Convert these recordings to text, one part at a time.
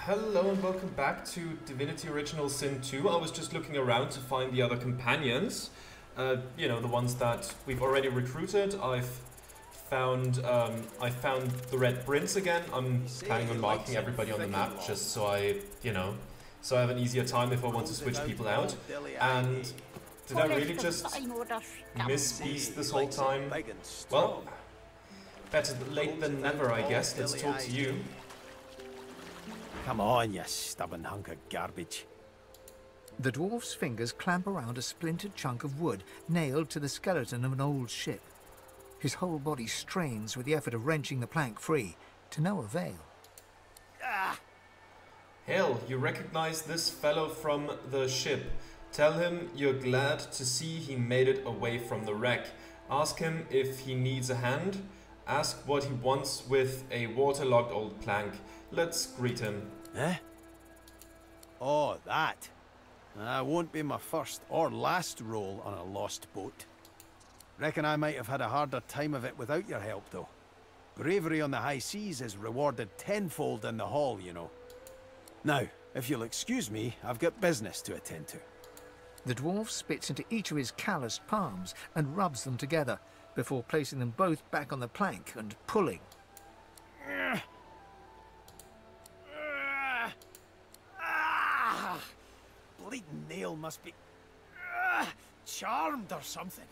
Hello and welcome back to Divinity Original Sin 2. I was just looking around to find the other companions. The ones that we've already recruited. I found the Red Prince again. I'm planning on marking everybody on the map just so so I have an easier time if I want to switch people out. And did I really just miss Beast this whole time? Well, better late than never, I guess. Let's talk to you. Come on, you stubborn hunk of garbage. The dwarf's fingers clamp around a splintered chunk of wood nailed to the skeleton of an old ship. His whole body strains with the effort of wrenching the plank free, to no avail. Hell, you recognize this fellow from the ship. Tell him you're glad to see he made it away from the wreck. Ask him if he needs a hand. Ask what he wants with a waterlogged old plank. Let's greet him. Eh? Oh, that. Won't be my first or last roll on a lost boat. Reckon I might have had a harder time of it without your help, though. Bravery on the high seas is rewarded tenfold in the hall, you know. Now, if you'll excuse me, I've got business to attend to. The dwarf spits into each of his calloused palms and rubs them together, before placing them both back on the plank and pulling. Bleeding nail must be charmed or something.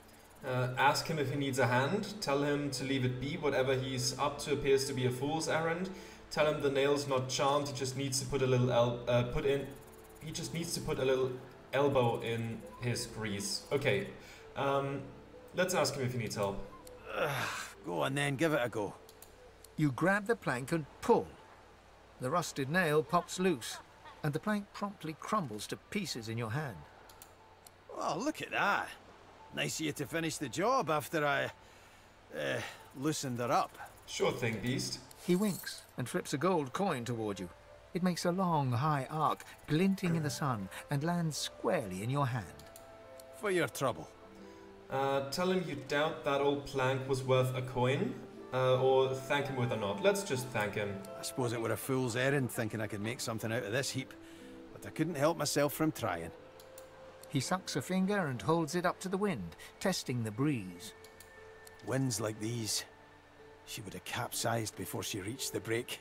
Ask him if he needs a hand. Tell him to leave it be. Whatever he's up to appears to be a fool's errand. Tell him the nail's not charmed. He just needs to put a little elbow in his grease. Okay. Let's ask him if he needs help. Go on then, give it a go. You grab the plank and pull. The rusted nail pops loose, and the plank promptly crumbles to pieces in your hand. Oh, look at that. Nice of you to finish the job after I loosened her up. Sure thing, Beast. He winks and flips a gold coin toward you. It makes a long, high arc, glinting in the sun, and lands squarely in your hand. For your trouble. Tell him you doubt that old plank was worth a coin, or thank him with a nod. Let's just thank him. I suppose it were a fool's errand thinking I could make something out of this heap, but I couldn't help myself from trying. He sucks a finger and holds it up to the wind, testing the breeze. Winds like these, she would have capsized before she reached the break.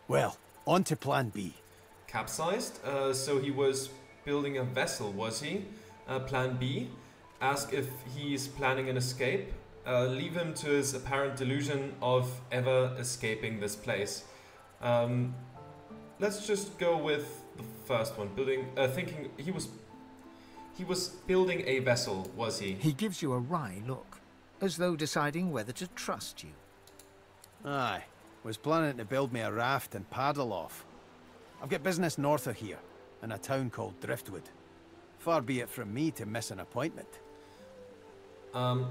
Well, on to plan B. Capsized? So he was building a vessel, was he? Plan B? Ask if he's planning an escape. Leave him to his apparent delusion of ever escaping this place. Let's just go with the first one. Thinking he was building a vessel, was he? He gives you a wry look, as though deciding whether to trust you. Aye, was planning to build me a raft and paddle off. I've got business north of here, in a town called Driftwood. Far be it from me to miss an appointment.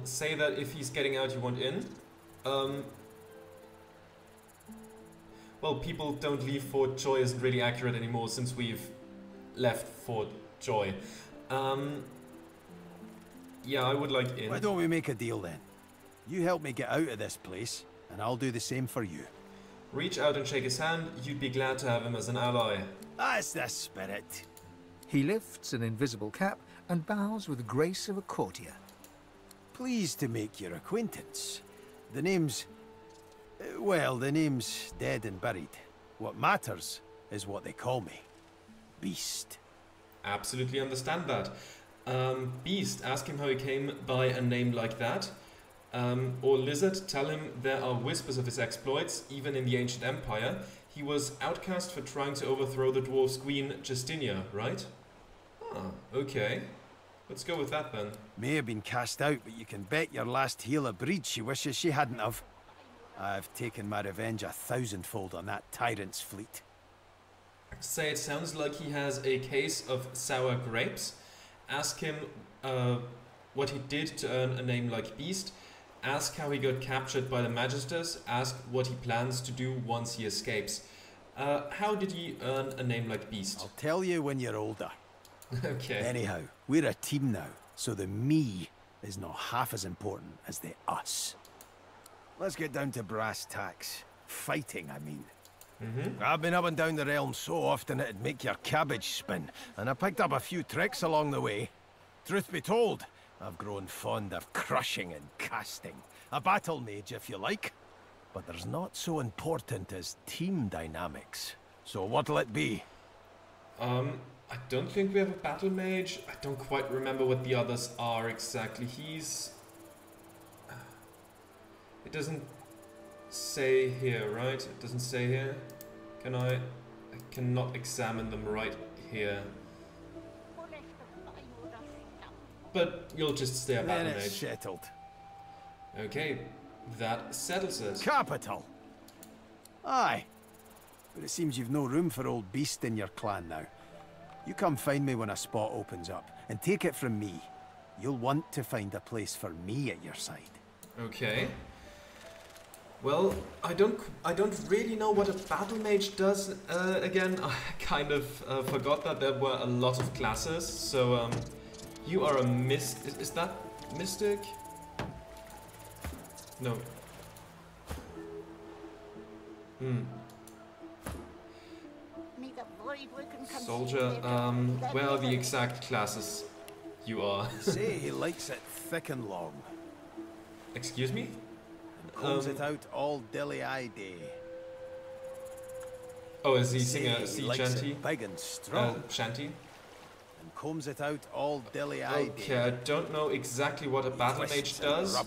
Say that if he's getting out, you want in. Well, people don't leave Fort Joy isn't really accurate anymore since we've left Fort Joy. Yeah, I would like in. Why don't we make a deal then? You help me get out of this place, and I'll do the same for you. Reach out and shake his hand. You'd be glad to have him as an ally. That's the spirit. He lifts an invisible cap and bows with the grace of a courtier. Pleased to make your acquaintance. The name's... well, the name's dead and buried. What matters is what they call me. Beast. Absolutely understand that. Beast, ask him how he came by a name like that. Or Lizard, tell him there are whispers of his exploits, even in the ancient empire. He was outcast for trying to overthrow the dwarf's queen, Justinia, right? Ah, okay. Let's go with that then. May have been cast out, but you can bet your last heel of breed she wishes she hadn't of. I've taken my revenge 1,000-fold on that tyrant's fleet. Say it sounds like he has a case of sour grapes. Ask him what he did to earn a name like Beast. Ask how he got captured by the Magisters. Ask what he plans to do once he escapes. How did he earn a name like Beast? I'll tell you when you're older. Okay. Anyhow, we're a team now, so the me is not half as important as the us. Let's get down to brass tacks. Fighting, I mean. I've been up and down the realm so often it'd make your cabbage spin, and I picked up a few tricks along the way. Truth be told, I've grown fond of crushing and casting. A battle mage, if you like. But there's not so important as team dynamics. So what'll it be? I don't think we have a battle mage. I don't quite remember what the others are exactly. It doesn't say here, right? It doesn't say here. I cannot examine them right here. But you'll just stay a battle Then it's mage. settled. Okay, that settles it. Capital! Aye. But it seems you've no room for old beast in your clan now. You come find me when a spot opens up, and take it from me. You'll want to find a place for me at your side. Okay. Well, I don't really know what a battle mage does. Again, I kind of forgot that there were a lot of classes. So, you are a is that mystic? No. Soldier, where are the exact classes you are? Say he likes it thick and long. Excuse me? And combs it out all dilly-eye day. Oh, is he singing Say a he sea likes shanty? it big and strong. Shanty? And combs it out all dilly-eye day. Okay, I don't know exactly what a battle mage does,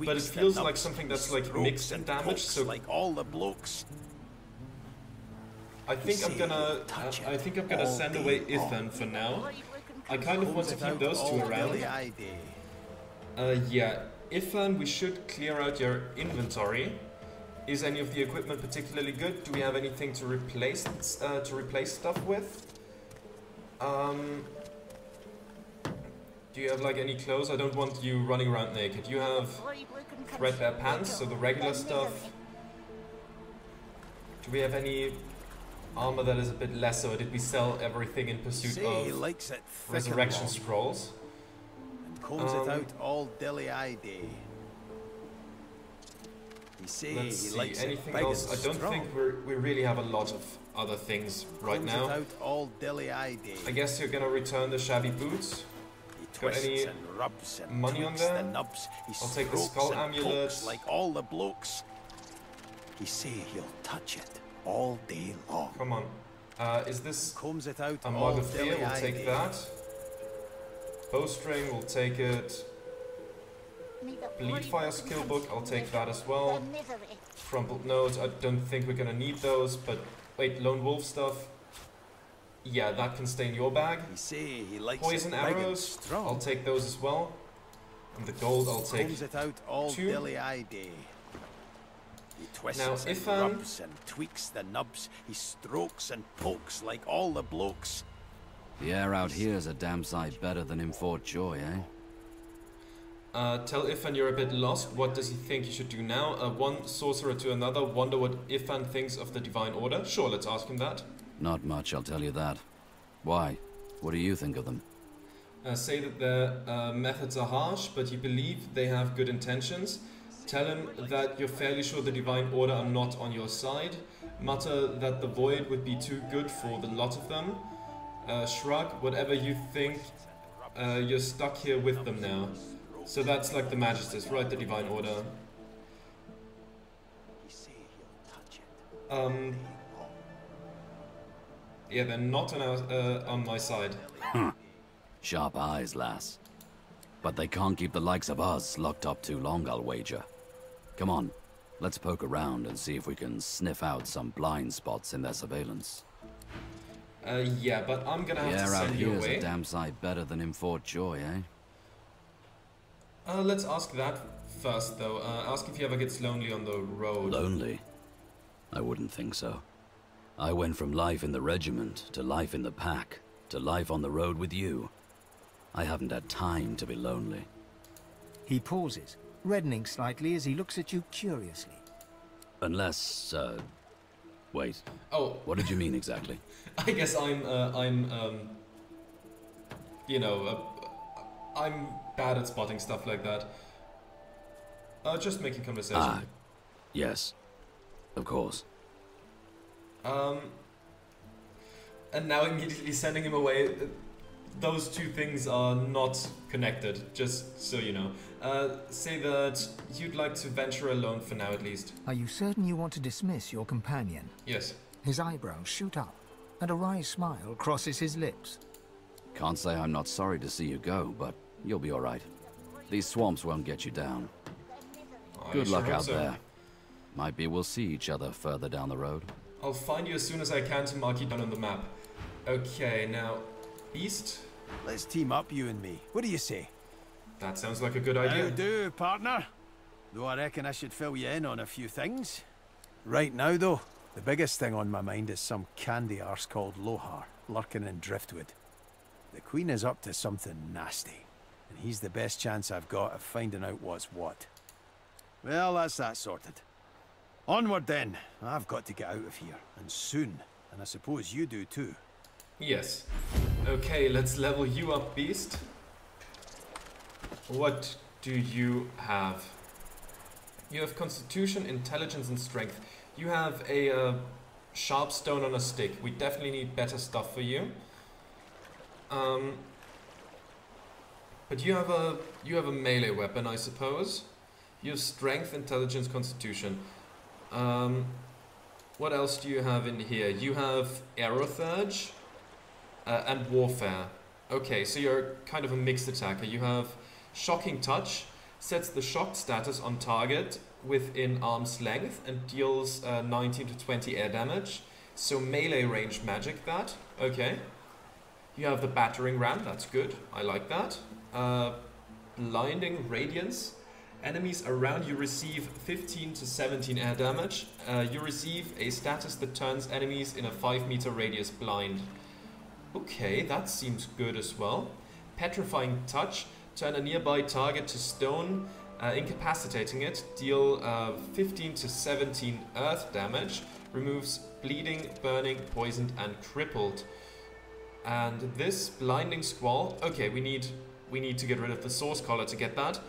but it feels like something that's like mixed in damage, so like all the blokes. I think I'm gonna send away Ithan for now. I kind of want to keep those two around. Yeah, Ithan, we should clear out your inventory. Is any of the equipment particularly good? Do we have anything to replace stuff with? Do you have like any clothes? I don't want you running around naked. You have threadbare pants, so the regular stuff. Do we have any armor that is a bit less, or did we sell everything in pursuit of resurrection scrolls? And combs it out all dilly-eye day. Let's see, anything else? I don't think we really have a lot of other things right now. I guess you're gonna return the shabby boots. Got any money on there? I'll take the skull amulet. Like all the blokes. He say he'll touch it all day long. Come on. Is this combs it out a mug of fear? We'll take that. Bowstring, we'll take it. Bleedfire skill book, I'll take that as well. Crumpled notes, I don't think we're gonna need those, but wait, lone wolf stuff. Yeah, that can stay in your bag. Poison arrows, I'll take those as well. And the gold, I'll take two. He twists and rubs and tweaks the nubs. He strokes and pokes like all the blokes. The air out here's a damn sight better than in Fort Joy, eh? Tell Ifan you're a bit lost. What does he think you should do now? One sorcerer to another. Wonder what Ifan thinks of the Divine Order. Sure, let's ask him that. Not much, I'll tell you that. Why? What do you think of them? Say that their methods are harsh, but you believe they have good intentions. Tell him that you're fairly sure the Divine Order are not on your side. Mutter that the Void would be too good for the lot of them. Shrug, whatever you think, you're stuck here with them now. So that's like the Magisters, right? The Divine Order. Yeah, they're not on my side. Sharp eyes, lass. But they can't keep the likes of us locked up too long, I'll wager. Come on, let's poke around and see if we can sniff out some blind spots in their surveillance. Yeah, but I'm gonna have to send you away. The air out here's a damn sight better than in Fort Joy, eh? Let's ask that first, though. Ask if he ever gets lonely on the road. Lonely? I wouldn't think so. I went from life in the regiment, to life in the pack, to life on the road with you. I haven't had time to be lonely. He pauses, reddening slightly as he looks at you curiously. Unless, wait. Oh. What did you mean exactly? I guess I'm bad at spotting stuff like that. Just making conversation. Ah, yes. Of course. Um, and now immediately sending him away. Those two things are not connected, just so you know. Say that you'd like to venture alone for now at least. Are you certain you want to dismiss your companion? Yes. His eyebrows shoot up, and a wry smile crosses his lips. Can't say I'm not sorry to see you go, but you'll be all right. These swamps won't get you down. Good luck out there. Might be we'll see each other further down the road. I'll find you as soon as I can to mark you down on the map. Okay, now, Beast? Let's team up, you and me. What do you say? That sounds like a good idea. How do, partner? Though I reckon I should fill you in on a few things. Right now, though, the biggest thing on my mind is some candy arse called Lohar, lurking in Driftwood. The Queen is up to something nasty, and he's the best chance I've got of finding out what's what. Well, that's that sorted. Onward then. I've got to get out of here, and soon. And I suppose you do too. Yes. Okay, let's level you up, Beast. What do you have? You have Constitution, Intelligence, and Strength. You have a sharp stone on a stick. We definitely need better stuff for you. But you have a melee weapon, I suppose. You have Strength, Intelligence, Constitution. What else do you have in here? You have Arrow Surge and Warfare. Okay, so you're kind of a mixed attacker. You have Shocking Touch, sets the shocked status on target within arm's length and deals 19 to 20 air damage. So melee range magic that. Okay. You have the Battering Ram, that's good. I like that. Blinding Radiance. Enemies around you receive 15 to 17 air damage. You receive a status that turns enemies in a 5-meter radius blind. Okay, that seems good as well. Petrifying Touch. Turn a nearby target to stone, incapacitating it. Deal 15 to 17 earth damage. Removes bleeding, burning, poisoned, and crippled. And this Blinding Squall. Okay, we need to get rid of the Source Collar to get that.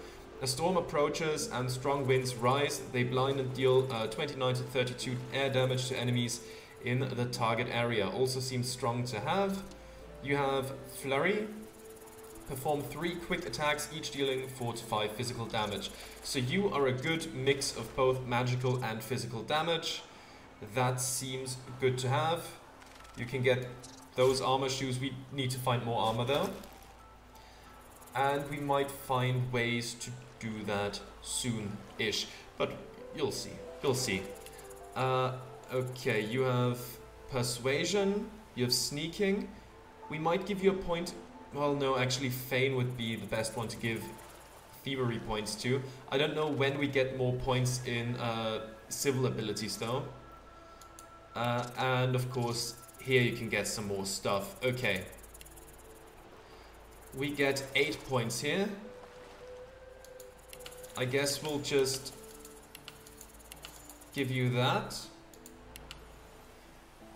A storm approaches and strong winds rise. They blind and deal 29 to 32 air damage to enemies in the target area. Also seems strong to have. You have Flurry. Perform 3 quick attacks, each dealing 4 to 5 physical damage. So you are a good mix of both magical and physical damage. That seems good to have. You can get those armor shoes. We need to find more armor though. And we might find ways to do that soon-ish. But you'll see. You'll see. Okay, you have Persuasion. You have Sneaking. We might give you a point. Well, no, actually Feign would be the best one to give Thievery points to. I don't know when we get more points in civil abilities though. And of course, here you can get some more stuff. Okay. We get 8 points here. I guess we'll just give you that.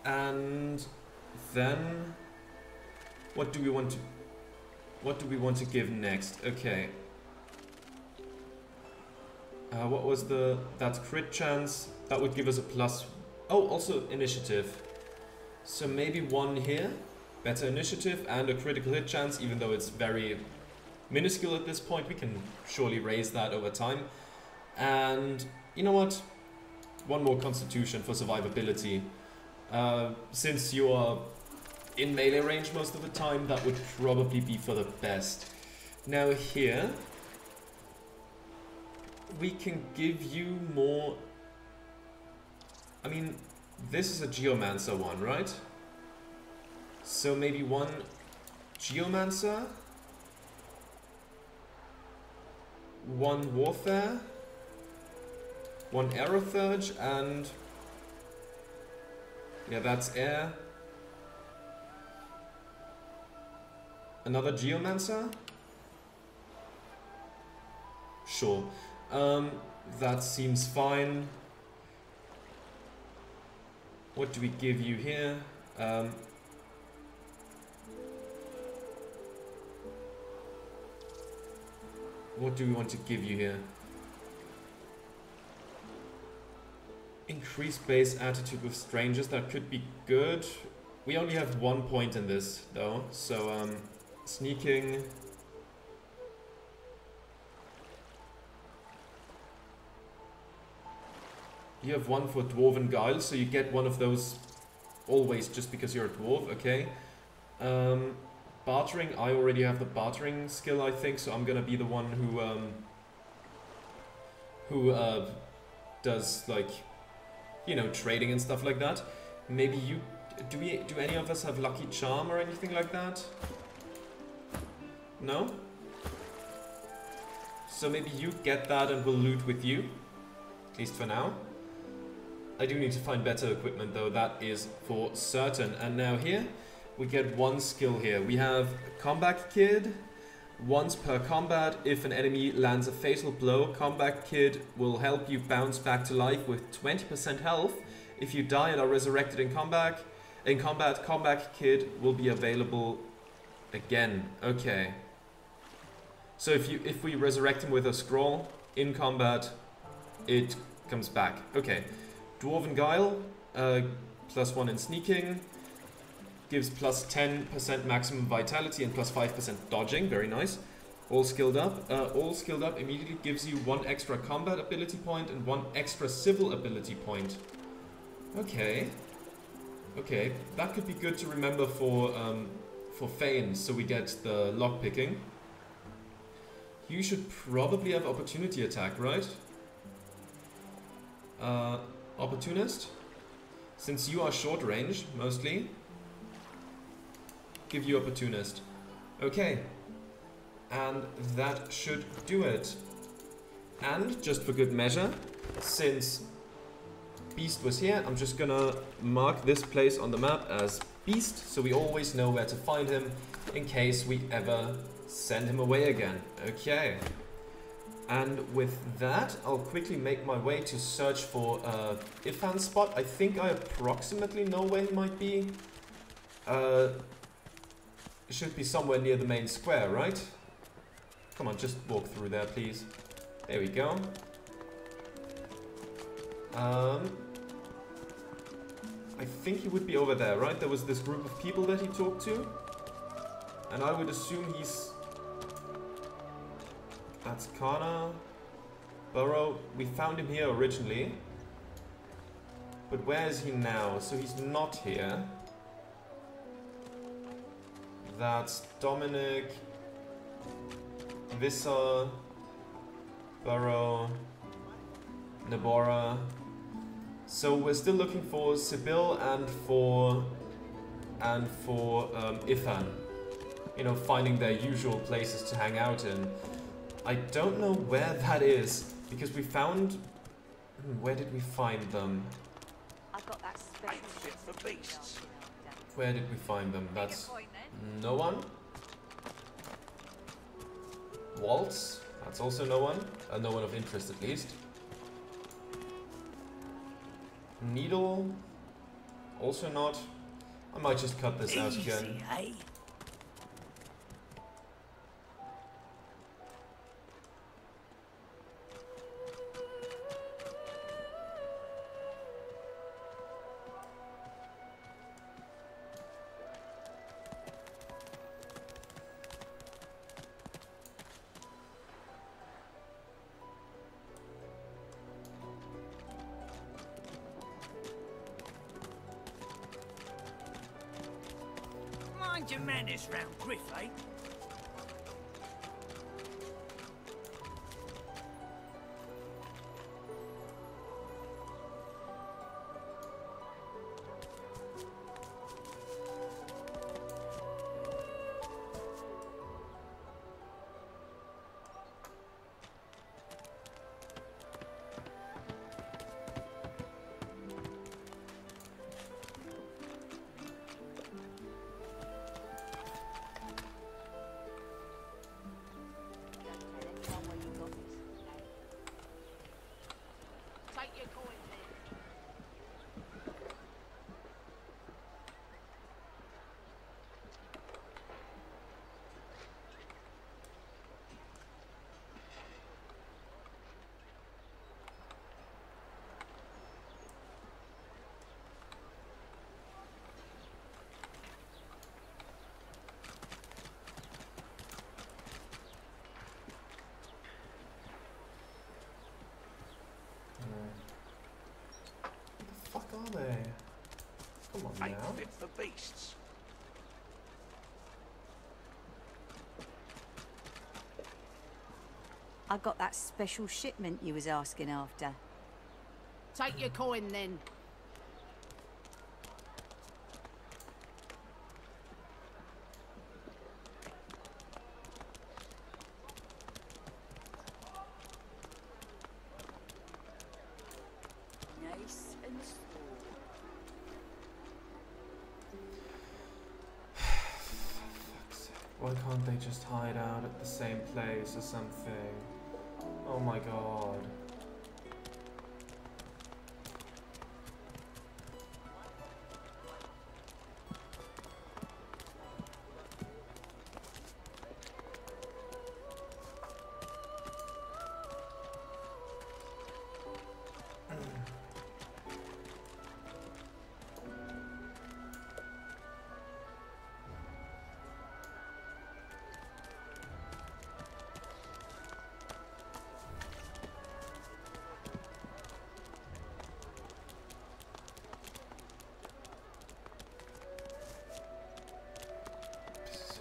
And then what do we want to give next? Okay. What was that's crit chance. That would give us a plus. Oh, also initiative. So maybe 1 here. Better initiative and a critical hit chance, even though it's very minuscule at this point. We can surely raise that over time. And you know what? 1 more Constitution for survivability. Since you are in melee range most of the time, that would probably be for the best. Now here, we can give you more. I mean, this is a Geomancer one, right? So maybe 1 Geomancer, 1 Warfare, 1 Arrow Surge, and yeah, that's air. Another Geomancer? Sure. That seems fine. What do we give you here? What do we want to give you here? Increased base attitude with strangers, that could be good. We only have 1 point in this though, so sneaking. You have 1 for Dwarven Guile, so you get one of those always just because you're a dwarf, okay. Bartering, I already have the bartering skill, I think, so I'm gonna be the one who does, like, you know, trading and stuff like that. Maybe you, do any of us have Lucky Charm or anything like that? No? So maybe you get that and we'll loot with you, at least for now. I do need to find better equipment though, that is for certain. And now here, we get 1 skill here. We have Comeback Kid. Once per combat, if an enemy lands a fatal blow, Comeback Kid will help you bounce back to life with 20% health. If you die and are resurrected in combat, Comeback Kid will be available again. Okay. So if we resurrect him with a scroll in combat, it comes back. Okay. Dwarven Guile, +1 in sneaking, gives +10% maximum vitality and +5% dodging. Very nice. All skilled up. All skilled up immediately gives you 1 extra combat ability point and 1 extra civil ability point. Okay. Okay, that could be good to remember for Fane, so we get the lockpicking. You should probably have opportunity attack, right? Opportunist? Since you are short range, mostly, give you opportunist. Okay. And that should do it. And, just for good measure, since Beast was here, I'm just gonna mark this place on the map as Beast, so we always know where to find him in case we ever send him away again. Okay. And with that, I'll quickly make my way to search for Ifan's spot. I think I approximately know where he might be. It should be somewhere near the main square, right? Come on, just walk through there, please. There we go. I think he would be over there, right? There was this group of people that he talked to. And I would assume he's... That's Kana. Burrow. We found him here originally. But where is he now? So he's not here. That's Dominic. Vissa. Burrow. Nebora. So we're still looking for Sibyl and for Ifan. You know, finding their usual places to hang out in. I don't know where that is, because we found... Where did we find them? I've got that special for beasts. Where did we find them? That's no one. Waltz? That's also no one. No one of interest, at least. Needle? Also not. I might just cut this out again. Eh? Mind your manners round Griff, eh? ain't now. fit for beasts. I got that special shipment you was asking after. Take your coin then. Nice and small. Why can't they just hide out at the same place or something? Oh my god.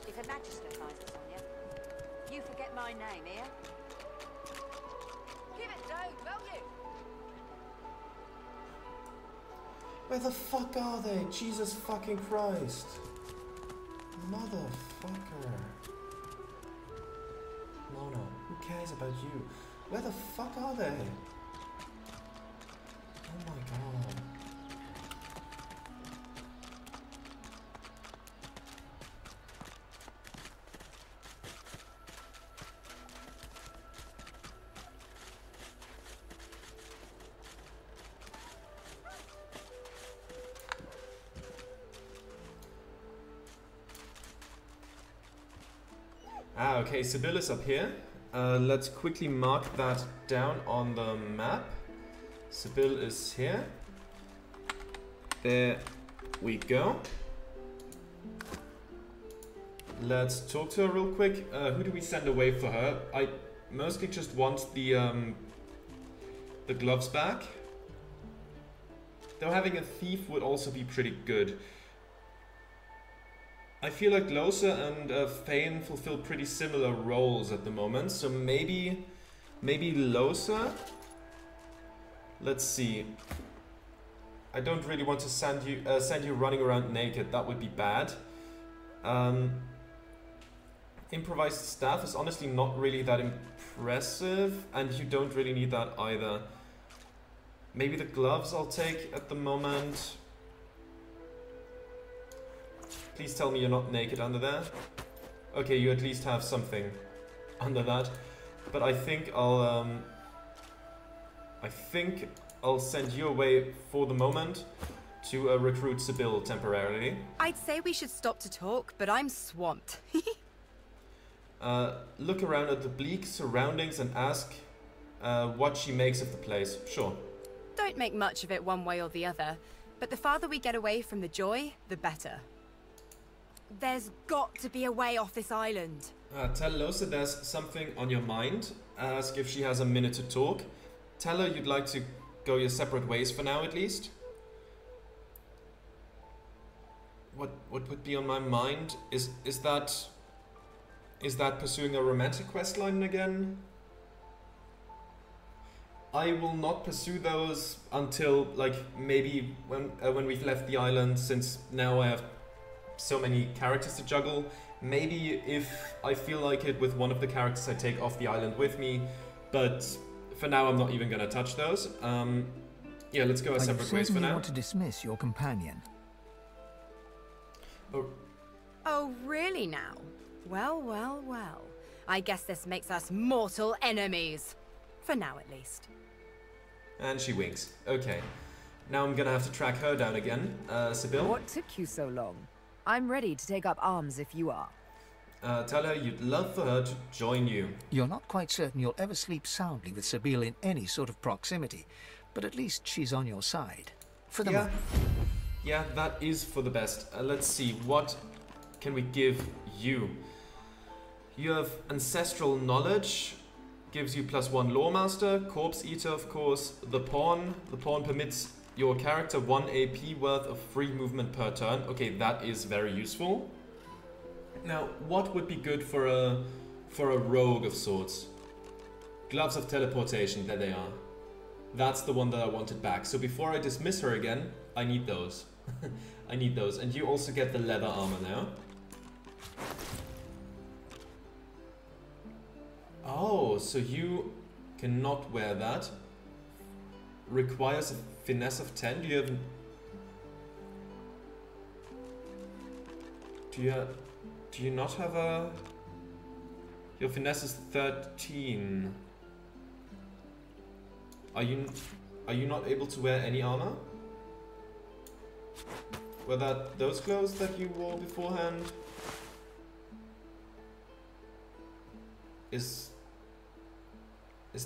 If a magister finds us on you, you forget my name, here. Give it down, will you? Where the fuck are they? Jesus fucking Christ. Motherfucker. Mona, who cares about you? Where the fuck are they? Oh my god. Ah, okay, Sibyl is up here. Let's quickly mark that down on the map. Sibyl is here. There we go. Let's talk to her real quick. Who do we send away for her? I mostly just want the gloves back. Though having a thief would also be pretty good. I feel like Lohse and Fane fulfill pretty similar roles at the moment, so maybe Lohse? Let's see. I don't really want to send you running around naked, that would be bad. Improvised staff is honestly not really that impressive, and you don't really need that either. Maybe the gloves I'll take at the moment. Please tell me you're not naked under there. Okay, you at least have something under that. But I think I'll send you away for the moment to recruit Sibyl temporarily. I'd say we should stop to talk, but I'm swamped. Look around at the bleak surroundings and ask what she makes of the place. Sure. Don't make much of it one way or the other, but the farther we get away from the joy, the better. There's got to be a way off this island. Tell Lohse there's something on your mind. Ask if she has a minute to talk. Tell her you'd like to go your separate ways for now, at least. What would be on my mind? Is that pursuing a romantic questline again? I will not pursue those until, like, maybe when we've left the island, since now I have so many characters to juggle. Maybe if I feel like it with one of the characters I take off the island with me, but for now I'm not even gonna touch those. Yeah, let's go our separate ways for now. You want to dismiss your companion? Oh, really now? Well, well, well. I guess this makes us mortal enemies. For now, at least. And she winks. Okay. Now I'm gonna have to track her down again. Sibyl? What took you so long? I'm ready to take up arms if you are. Tell her you'd love for her to join you. You're not quite certain you'll ever sleep soundly with Sibyl in any sort of proximity, but at least she's on your side. For the moment. Yeah, that is for the best. Let's see, what can we give you? You have ancestral knowledge, gives you +1 lore master, corpse eater of course, the pawn. The pawn permits your character 1 AP worth of free movement per turn. Okay, that is very useful. Now, what would be good for a rogue of sorts? Gloves of teleportation, there they are. That's the one that I wanted back. So before I dismiss her again, I need those. I need those. And you also get the leather armor now. Oh, so you cannot wear that. Requires a finesse of 10. Do you have... Do you not have a... Your finesse is 13. Are you not able to wear any armor? Were that those clothes that you wore beforehand? Is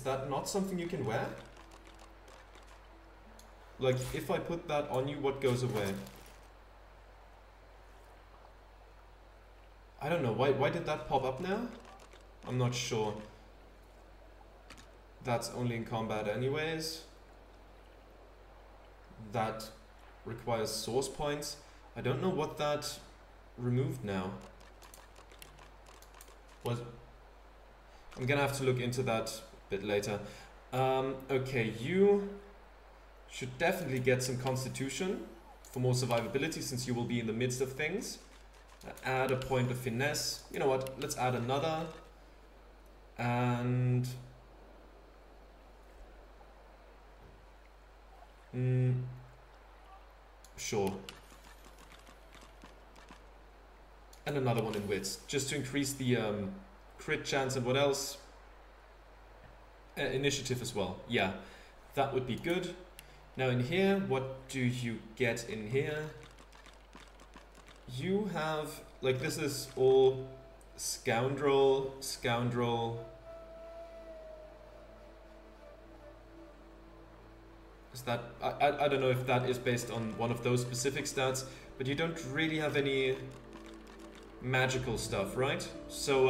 that not something you can wear? Like, if I put that on you, what goes away? I don't know, why did that pop up now? I'm not sure. That's only in combat anyways. That requires source points. I don't know what that removed now. I'm gonna have to look into that a bit later. Okay, you should definitely get some constitution for more survivability since you will be in the midst of things. Add a point of finesse. You know what? Let's add another. And... sure. And another one in wits, just to increase the crit chance. And what else? Initiative as well. Yeah, that would be good. Now in here, what do you get in here? You have, like, this is all scoundrel. Is that, I don't know if that is based on one of those specific stats, but you don't really have any magical stuff, right? So,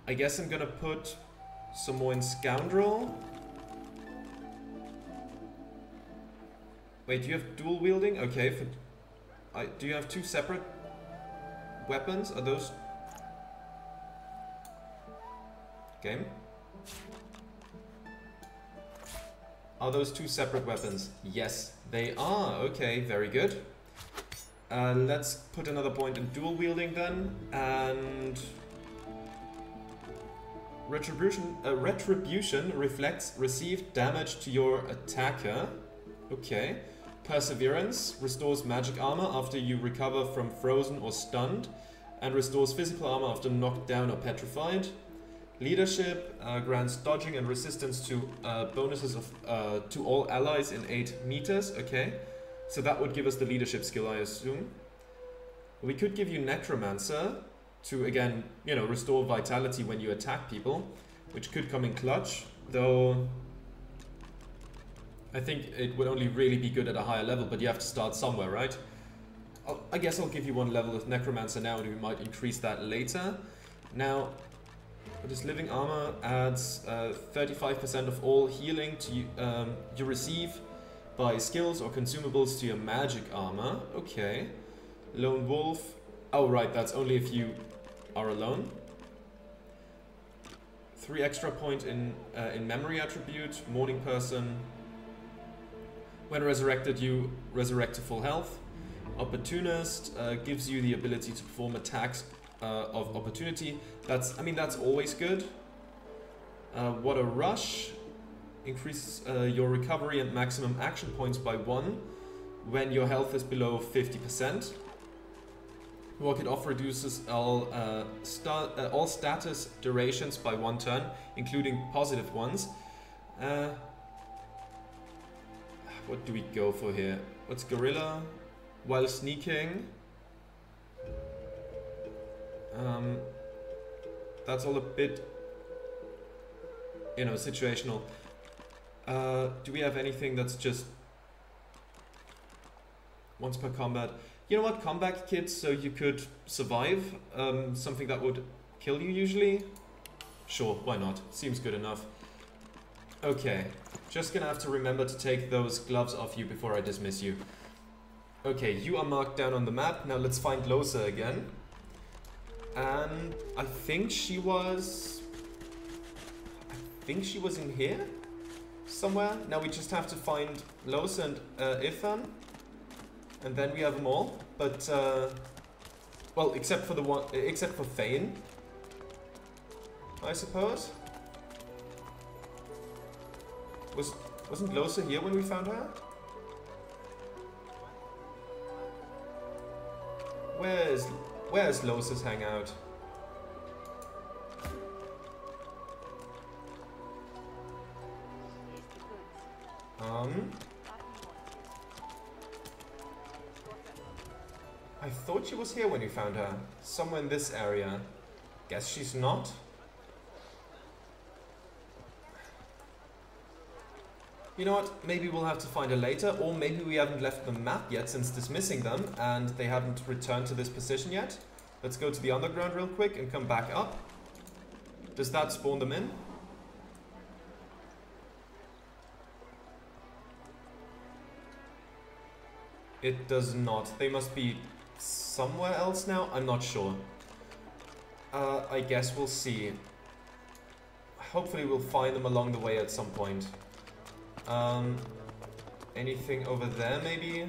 I guess I'm gonna put some more in scoundrel. Wait, do you have dual wielding? Okay, do you have two separate weapons? Are those... Game? Are those two separate weapons? Yes, they are. Okay, very good. Let's put another point in dual wielding then, and... Retribution reflects received damage to your attacker. Okay. Perseverance restores magic armor after you recover from frozen or stunned, and restores physical armor after knocked down or petrified. Leadership grants dodging and resistance to bonuses of to all allies in 8 meters. Okay, so that would give us the leadership skill, I assume. We could give you Necromancer to, again, you know, restore vitality when you attack people, which could come in clutch, though I think it would only really be good at a higher level, but you have to start somewhere, right? I guess I'll give you 1 level of Necromancer now, and we might increase that later. Now, this living armor adds 35% of all healing to you receive by skills or consumables to your magic armor. Okay. Lone Wolf. Oh, right, that's only if you are alone. 3 extra point in memory attribute. Morning person. When resurrected, you resurrect to full health. Opportunist gives you the ability to perform attacks of opportunity. That's always good. What a Rush increases your recovery and maximum action points by 1 when your health is below 50%. Walk It Off reduces all status durations by 1 turn, including positive ones. What do we go for here? What's Gorilla? While sneaking. That's all a bit, you know, situational. Do we have anything that's just once per combat? You know what, comeback kits, so you could survive something that would kill you usually? Sure, why not? Seems good enough. Okay, just gonna have to remember to take those gloves off you before I dismiss you. Okay, you are marked down on the map. Now let's find Losa again. And I think she was in here somewhere. Now we just have to find Losa and Ithan, and then we have them all. But well, except for the one, except for Thane, I suppose. Wasn't Losa here when we found her? Where's Losa's hangout? I thought she was here when you found her. Somewhere in this area. Guess she's not. You know what, maybe we'll have to find her later, or maybe we haven't left the map yet since dismissing them, and they haven't returned to this position yet. Let's go to the underground real quick and come back up. Does that spawn them in? It does not. They must be somewhere else now? I'm not sure. I guess we'll see. Hopefully we'll find them along the way at some point. Anything over there maybe?